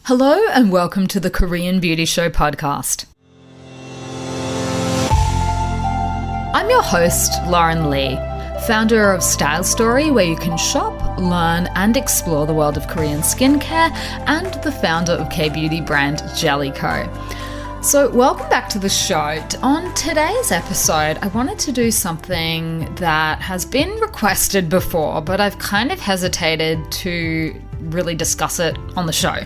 Hello and welcome to the Korean Beauty Show podcast. I'm your host, Lauren Lee, founder of Style Story, where you can shop, learn and explore the world of Korean skincare, and the founder of K-beauty brand Jellyco. So welcome back to the show. On today's episode, I wanted to do something that has been requested before, but I've kind of hesitated to really discuss it on the show.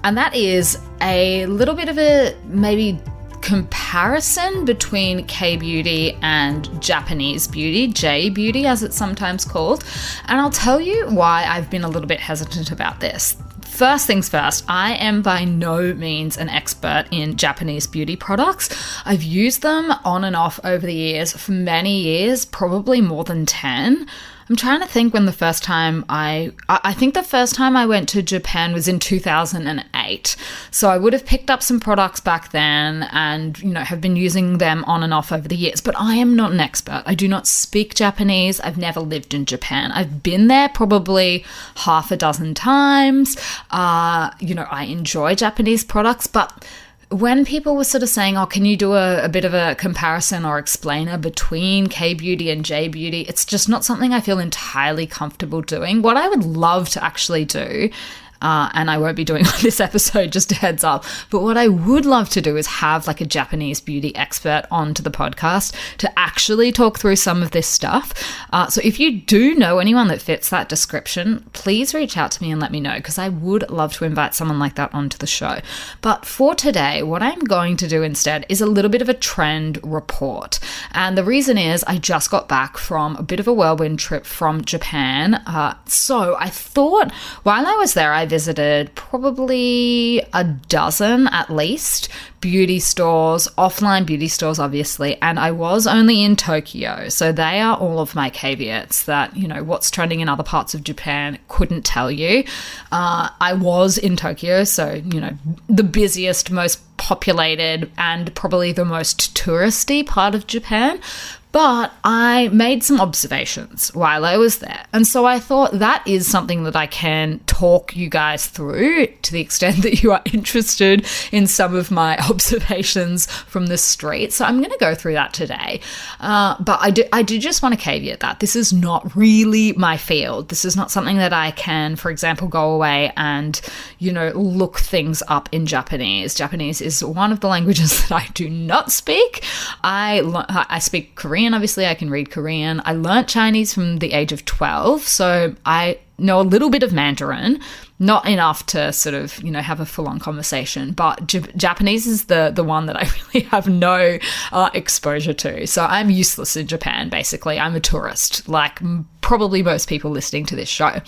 And that is a little bit of a maybe comparison between K-beauty and Japanese beauty, J-beauty as it's sometimes called. And I'll tell you why I've been a little bit hesitant about this. First things first, I am by no means an expert in Japanese beauty products. I've used them on and off over the years for many years, probably more than 10. I'm trying to think when the first time I think the first time I went to Japan was in 2008. So I would have picked up some products back then and, have been using them on and off over the years. But I am not an expert. I do not speak Japanese. I've never lived in Japan. I've been there probably half a dozen times. I enjoy Japanese products, but when people were sort of saying, can you do a bit of a comparison or explainer between K-beauty and J-beauty, it's just not something I feel entirely comfortable doing. What I would love to actually do, and I won't be doing on this episode, just a heads up, but what I would love to do is have like a Japanese beauty expert onto the podcast to actually talk through some of this stuff. So if you do know anyone that fits that description, please reach out to me and let me know, because I would love to invite someone like that onto the show. But for today, what I'm going to do instead is a little bit of a trend report. And the reason is I just got back from a bit of a whirlwind trip from Japan. So I thought while I was there, I visited probably a dozen at least beauty stores, offline beauty stores obviously, and I was only in Tokyo. So they are all of my caveats that, what's trending in other parts of Japan couldn't tell you. I was in Tokyo, so, the busiest, most populated and probably the most touristy part of Japan. But I made some observations while I was there. And so I thought that is something that I can talk you guys through to the extent that you are interested in some of my observations from the street. So I'm going to go through that today. But I do just want to caveat that this is not really my field. This is not something that I can, for example, go away and, look things up in Japanese. Japanese is one of the languages that I do not speak. I speak Korean. Obviously, I can read Korean. I learnt Chinese from the age of 12, so I know a little bit of Mandarin, not enough to sort of, have a full-on conversation, but Japanese is the one that I really have no exposure to. So I'm useless in Japan, basically. I'm a tourist, like probably most people listening to this show.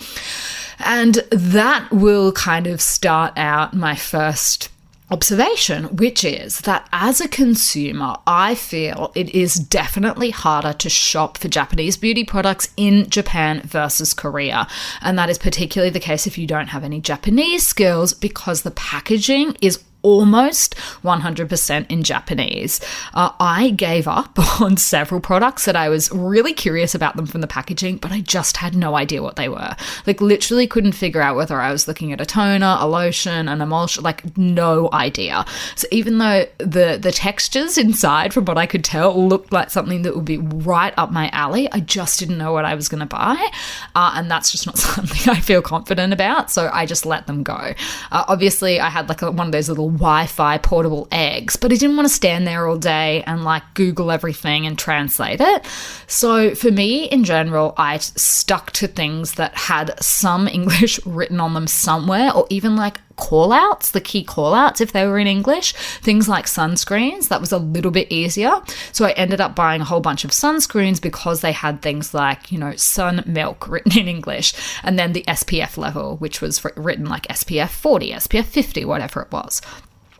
And that will kind of start out my first observation, which is that as a consumer, I feel it is definitely harder to shop for Japanese beauty products in Japan versus Korea. And that is particularly the case if you don't have any Japanese skills, because the packaging is almost 100% in Japanese. I gave up on several products that I was really curious about them from the packaging, but I just had no idea what they were. Like literally couldn't figure out whether I was looking at a toner, a lotion, an emulsion, like no idea. So even though the textures inside, from what I could tell, looked like something that would be right up my alley, I just didn't know what I was going to buy. And that's just not something I feel confident about. So I just let them go. Obviously I had like one of those little Wi-Fi portable eggs, but I didn't want to stand there all day and like Google everything and translate it. So for me in general, I stuck to things that had some English written on them somewhere, or even like call outs, the key call outs if they were in English, things like sunscreens. That was a little bit easier. So I ended up buying a whole bunch of sunscreens because they had things like, sun milk written in English, and then the SPF level, which was written like SPF 40, SPF 50, whatever it was.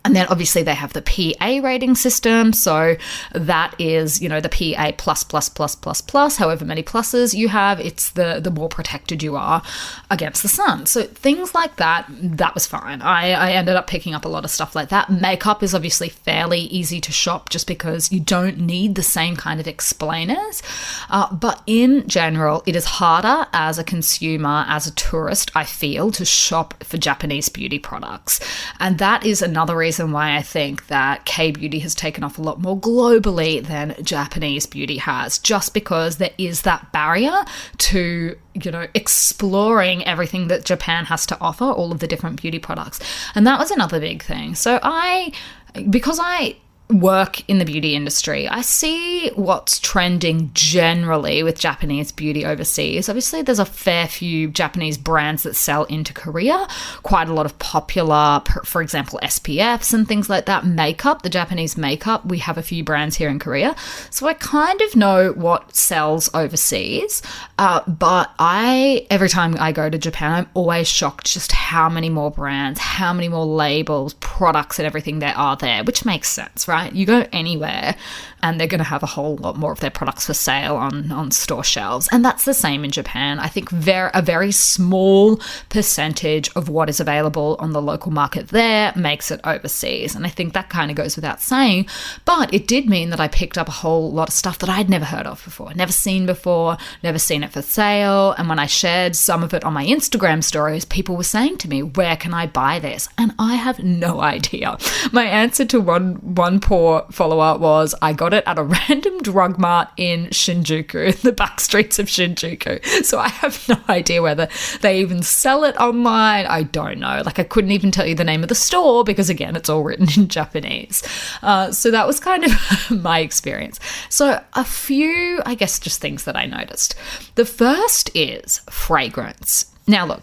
And then obviously they have the PA rating system. So that is, the PA plus, however many pluses you have, it's the more protected you are against the sun. So things like that was fine. I ended up picking up a lot of stuff like that. Makeup is obviously fairly easy to shop just because you don't need the same kind of explainers. But in general, it is harder as a consumer, as a tourist, I feel, to shop for Japanese beauty products. And that is another reason why I think that K-beauty has taken off a lot more globally than Japanese beauty has, just because there is that barrier to, exploring everything that Japan has to offer, all of the different beauty products. And that was another big thing. So because I work in the beauty industry, I see what's trending generally with Japanese beauty overseas. Obviously, there's a fair few Japanese brands that sell into Korea, quite a lot of popular, for example, SPFs and things like that. Makeup, the Japanese makeup, we have a few brands here in Korea. So I kind of know what sells overseas, but every time I go to Japan, I'm always shocked just how many more brands, how many more labels, products and everything there are there, which makes sense, right? You go anywhere and they're going to have a whole lot more of their products for sale on store shelves. And that's the same in Japan. I think a very small percentage of what is available on the local market there makes it overseas. And I think that kind of goes without saying. But it did mean that I picked up a whole lot of stuff that I'd never heard of before, never seen it for sale. And when I shared some of it on my Instagram stories, people were saying to me, where can I buy this? And I have no idea. My answer to one poor follower was, I got it at a random drug mart in Shinjuku, the back streets of Shinjuku. So I have no idea whether they even sell it online. I don't know. I couldn't even tell you the name of the store because, again, it's all written in Japanese. So that was kind of my experience. So a few, I guess, just things that I noticed. The first is fragrance. Now, look,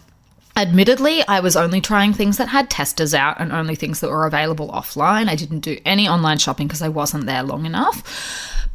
admittedly, I was only trying things that had testers out and only things that were available offline. I didn't do any online shopping because I wasn't there long enough.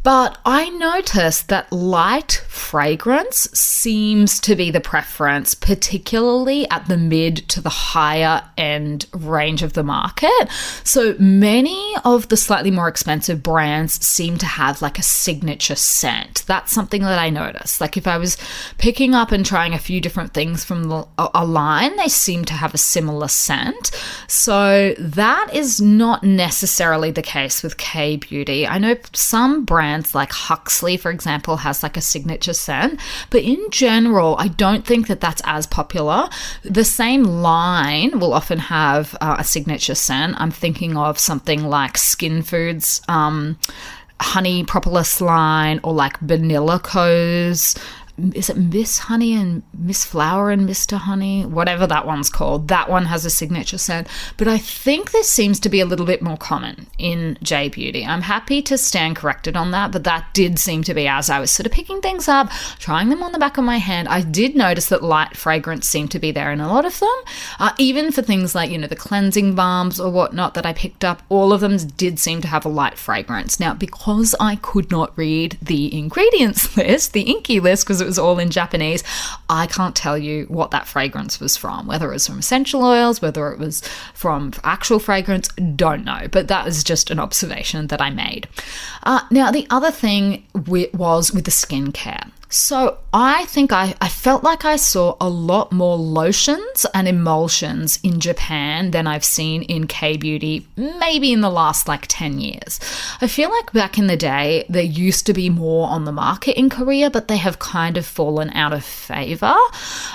But I noticed that light fragrance seems to be the preference, particularly at the mid to the higher end range of the market. So many of the slightly more expensive brands seem to have a signature scent. That's something that I noticed. If I was picking up and trying a few different things from a line, they seem to have a similar scent. So that is not necessarily the case with K-beauty. I know some brands like Huxley, for example, has a signature scent, but in general, I don't think that that's as popular. The same line will often have a signature scent. I'm thinking of something like Skin Foods, Honey Propolis line, or Vanilla Co's. Is it Miss Honey and Miss Flower and Mr. Honey? Whatever that one's called. That one has a signature scent. But I think this seems to be a little bit more common in J-beauty. I'm happy to stand corrected on that, but that did seem to be, as I was sort of picking things up, trying them on the back of my hand, I did notice that light fragrance seemed to be there in a lot of them. Even for things like, the cleansing balms or whatnot that I picked up, all of them did seem to have a light fragrance. Now, because I could not read the ingredients list, the Inky list, because it was all in Japanese, I can't tell you what that fragrance was from, whether it was from essential oils, whether it was from actual fragrance, don't know, but that was just an observation that I made. Now, the other thing was with the skincare. So I think I felt like I saw a lot more lotions and emulsions in Japan than I've seen in K-beauty, maybe in the last 10 years. I feel like back in the day, there used to be more on the market in Korea, but they have kind of fallen out of favor.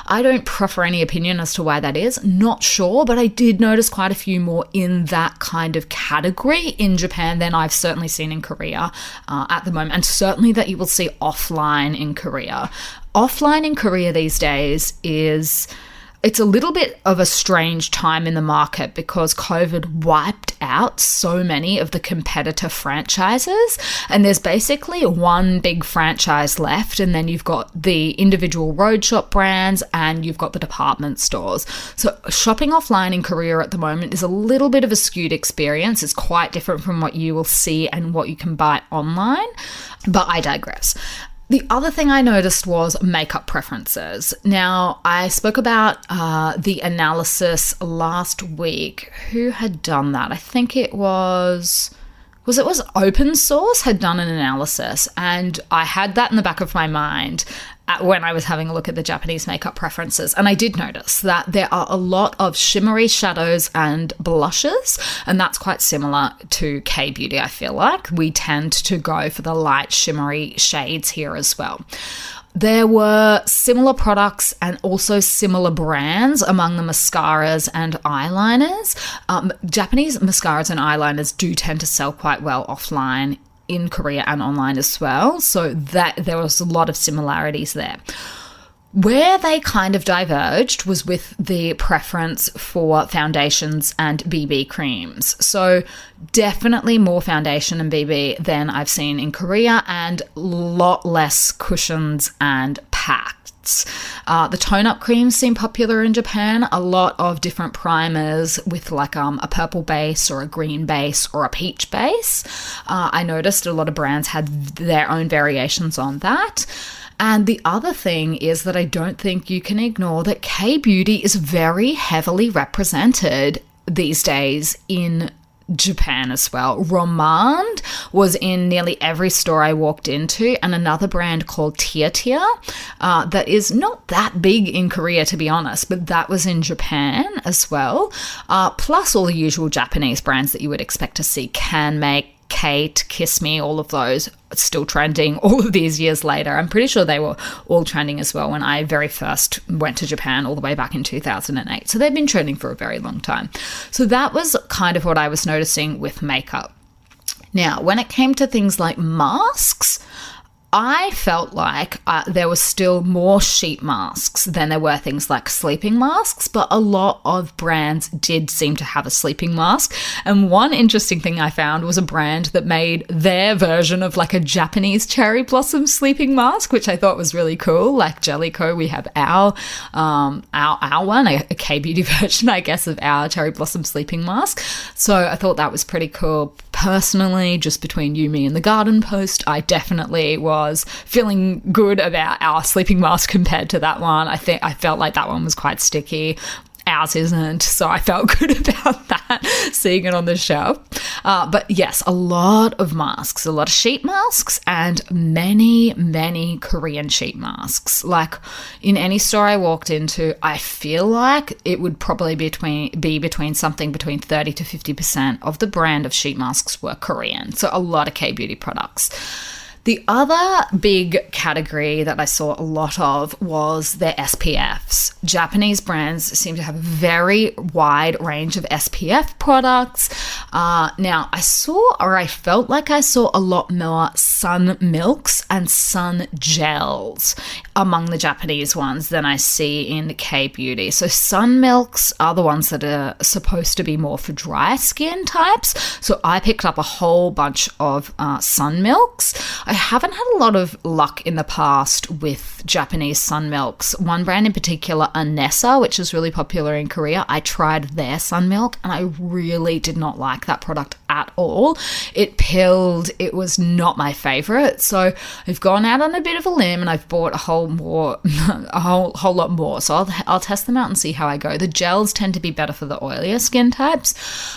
I don't proffer any opinion as to why that is. Not sure, but I did notice quite a few more in that kind of category in Japan than I've certainly seen in Korea at the moment, and certainly that you will see offline in Korea. Offline in Korea these days it's a little bit of a strange time in the market because COVID wiped out so many of the competitor franchises, and there's basically one big franchise left, and then you've got the individual road shop brands and you've got the department stores. So shopping offline in Korea at the moment is a little bit of a skewed experience. It's quite different from what you will see and what you can buy online, but I digress. The other thing I noticed was makeup preferences. Now, I spoke about the analysis last week. Who had done that? I think it was Open Source had done an analysis, and I had that in the back of my mind when I was having a look at the Japanese makeup preferences. And I did notice that there are a lot of shimmery shadows and blushes, and that's quite similar to K-beauty, I feel like. We tend to go for the light shimmery shades here as well. There were similar products and also similar brands among the mascaras and eyeliners. Japanese mascaras and eyeliners do tend to sell quite well offline in Korea and online as well, so that there was a lot of similarities there. Where they kind of diverged was with the preference for foundations and BB creams. So definitely more foundation and BB than I've seen in Korea, and a lot less cushions and packs. The tone-up creams seem popular in Japan. A lot of different primers with like a purple base or a green base or a peach base. I noticed a lot of brands had their own variations on that. And the other thing is that I don't think you can ignore that K-beauty is very heavily represented these days in Japan as well. Romand was in nearly every store I walked into, and another brand called Tia Tia that is not that big in Korea, to be honest, but that was in Japan as well. Plus all the usual Japanese brands that you would expect to see: CanMake, Kate, Kiss Me, all of those still trending all of these years later. I'm pretty sure they were all trending as well when I very first went to Japan all the way back in 2008. So they've been trending for a very long time. So that was kind of what I was noticing with makeup. Now, when it came to things like masks, I felt like there was still more sheet masks than there were things like sleeping masks, but a lot of brands did seem to have a sleeping mask. And one interesting thing I found was a brand that made their version of like a Japanese cherry blossom sleeping mask, which I thought was really cool. Like Jellicoe, we have our one, a K-beauty version, I guess, of our cherry blossom sleeping mask. So I thought that was pretty cool. Personally, just between you, me, and the garden post, I definitely was feeling good about our sleeping mask compared to that one. I felt like that one was quite sticky. Ours isn't, so I felt good about that, seeing it on the shelf. But yes, a lot of masks, a lot of sheet masks, and many, many Korean sheet masks. Like in any store I walked into, I feel like it would probably be between something between 30 to 50% of the brand of sheet masks were Korean. So a lot of K-beauty products. The other big category that I saw a lot of was their SPFs. Japanese brands seem to have a very wide range of SPF products. Now, I felt like I saw a lot more sun milks and sun gels among the Japanese ones than I see in K-beauty. So sun milks are the ones that are supposed to be more for dry skin types. So I picked up a whole bunch of sun milks. I haven't had a lot of luck in the past with Japanese sun milks. One brand in particular, Anessa, which is really popular in Korea, I tried their sun milk and I really did not like that product at all. It pilled. It was not my favorite. So I've gone out on a bit of a limb and I've bought a whole lot more. So I'll test them out and see how I go. The gels tend to be better for the oilier skin types,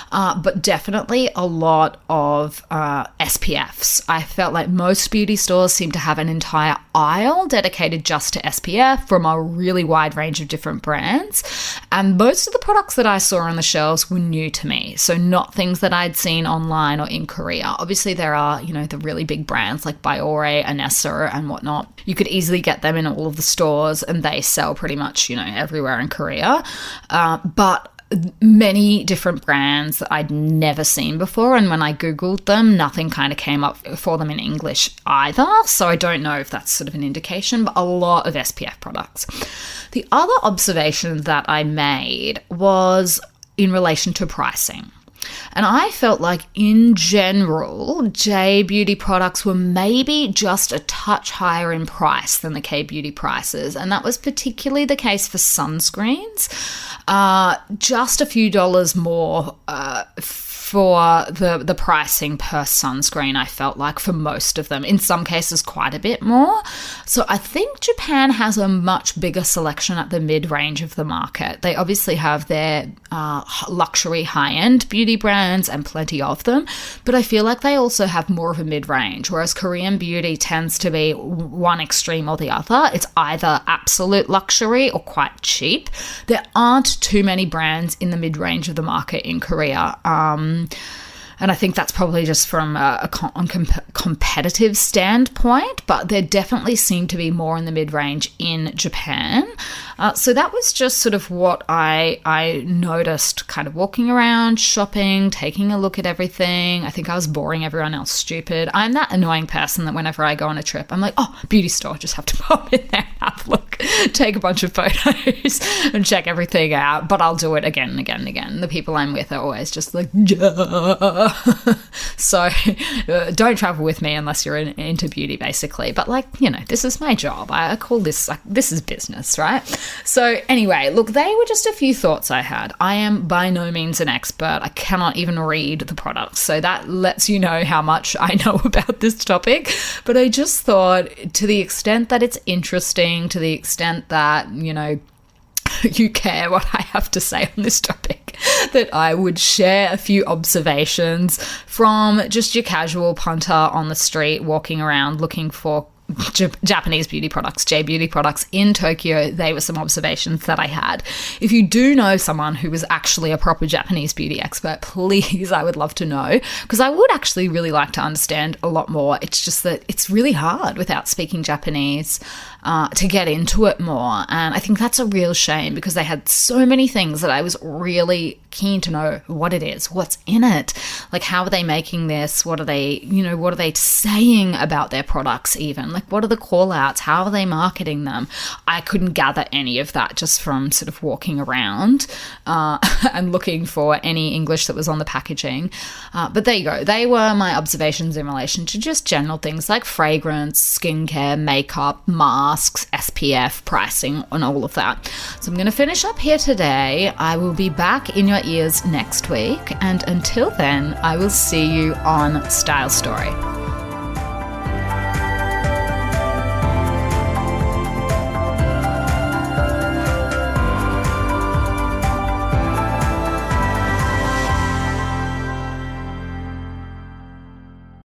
but definitely a lot of SPFs. I felt like most beauty stores seem to have an entire aisle dedicated just to SPF from a really wide range of different brands. And most of the products that I saw on the shelves were new to me. So not things that I'd seen online or in Korea. Obviously there are, the really big brands like Biore, Anessa and whatnot. You could easily get them in all of the stores and they sell pretty much, everywhere in Korea. But many different brands that I'd never seen before, and when I googled them, nothing kind of came up for them in English either, so I don't know if that's sort of an indication, but a lot of SPF products. The other observation that I made was in relation to pricing. And I felt like in general, J-beauty products were maybe just a touch higher in price than the K-beauty prices. And that was particularly the case for sunscreens. Just a few dollars more for the pricing per sunscreen, I felt like, for most of them. In some cases, quite a bit more. So I think Japan has a much bigger selection at the mid-range of the market. They obviously have their luxury high-end beauty brands and plenty of them, but I feel like they also have more of a mid-range, whereas Korean beauty tends to be one extreme or the other. It's either absolute luxury or quite cheap. There aren't too many brands in the mid-range of the market in Korea. And I think that's probably just from a competitive standpoint, but there definitely seem to be more in the mid-range in Japan. So that was just sort of what I noticed kind of walking around, shopping, taking a look at everything. I think I was boring everyone else stupid. I'm that annoying person that whenever I go on a trip, I'm like, oh, beauty store, just have to pop in there, have a look, take a bunch of photos and check everything out. But I'll do it again and again and again. The people I'm with are always just like, yeah. So don't travel with me unless you're into beauty, basically. But like, you know, this is my job. I call this, like, this is business, right? So anyway, look, they were just a few thoughts I had. I am by no means an expert. I cannot even read the products. So that lets you know how much I know about this topic. But I just thought, to the extent that it's interesting, to the extent that, you know, you care what I have to say on this topic, that I would share a few observations from just your casual punter on the street walking around looking for Japanese beauty products, J-beauty products in Tokyo. They were some observations that I had. If you do know someone who was actually a proper Japanese beauty expert, please, I would love to know, because I would actually really like to understand a lot more. It's just that it's really hard without speaking Japanese to get into it more. And I think that's a real shame, because they had so many things that I was really keen to know what it is, what's in it, like how are they making this, what are they, you know, what are they saying about their products even, like what are the call outs, how are they marketing them? I couldn't gather any of that just from sort of walking around and looking for any English that was on the packaging. But there you go. They were my observations in relation to just general things like fragrance, skincare, makeup, masks, SPF, pricing, and all of that. So I'm going to finish up here today. I will be back in your ears next week. And until then, I will see you on Style Story.